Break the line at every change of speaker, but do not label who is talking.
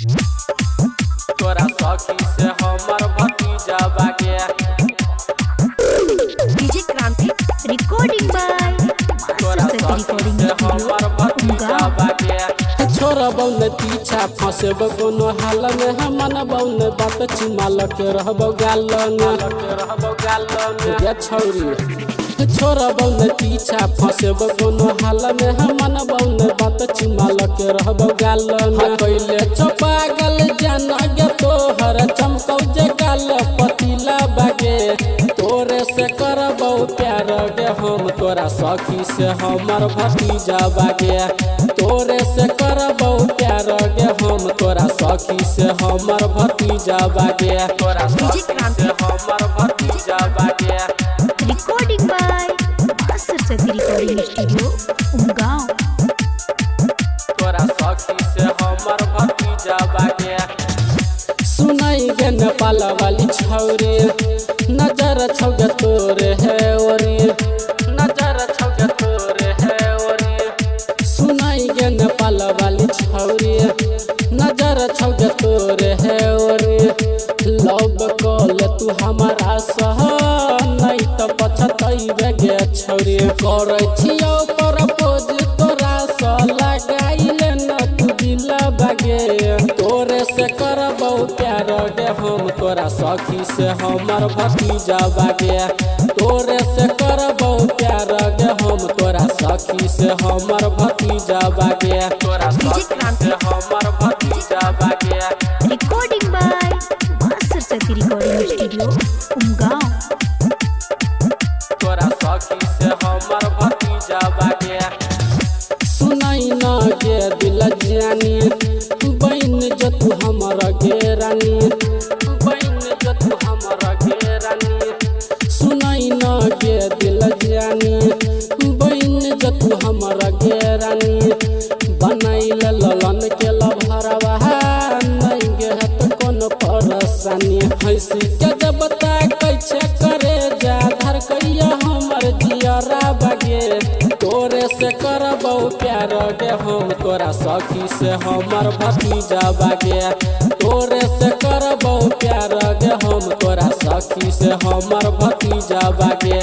तोरा सखी से हमर भतीजा बागे।
डीजे क्रांति रिकॉर्डिंग बाय
तोरा सखी से हमर भतीजा बागे।
छोरा बौन पीछा फंसेब कोनो हाल में हमन बौन बात चुमाल के रहबो गाल में ये छौरी। छोरा बौन पीछा फंसेब कोनो हाल में हमन बौन बात चुमाल के रहबो गाल में। पहले चपागल जान गे तोहर चमकौ जे गाल पतीला बागे। तोरे से करबौ प्यार गे हम तोरा सखी से हमर भतीजा बागे। तोरे से करबौ प्यार गे हम तोरा सखी से हमर भतीजा बागे।
तोरा सखी से हमर भतीजा बागे।
Recording by Saraswati recording studio Umgaon.
तोरा सखी से हमर भतीजा बागे।
सुनाई गे नेपाल वाली छौरी नजर छौगे तोरे है ओरी।
नजर छौगे तोरे है ओरी।
सुनाई गे नेपाल वाली छौरी नजर छौगे तोरे है ओरी। लव कॉल तू हमारा सह नहीं तो पछतैबे गे छौरी। करै छियौ प्रपोज तोरा स लगाइले न तू दिल बागे। तोरे से करबौ प्यार गे हम तोरा सखी से हमर भतीजा बागे। तोरे से करबौ प्यार गे हम तोरा सखी से हमर भतीजा बागे।
तोरा सखी से हमर भतीजा बागे।
Recording by Saraswati recording studio Umgaon.
तोरा सखी से हमर भतीजा बागे।
सुनाई न गे दिल जानी बहन जो तू हमर गे रानी।
बहन जो तू हमर गे रानी।
सुनाई न गे दिल जानी बहन जो तू हमर गे रानी। बनाइल ललन के लभरवा नहीं गे हत कोनो परेशानी। हंसी के जबता कैसे करे जा धर कैया हमर जियरा बागे। तोरे से करबौ प्यार गे हम तोरा सखी से हमर भतीजा बागे। तोरे से करबौ प्यार गे हम तोरा सखी से हमर भतीजा बागे।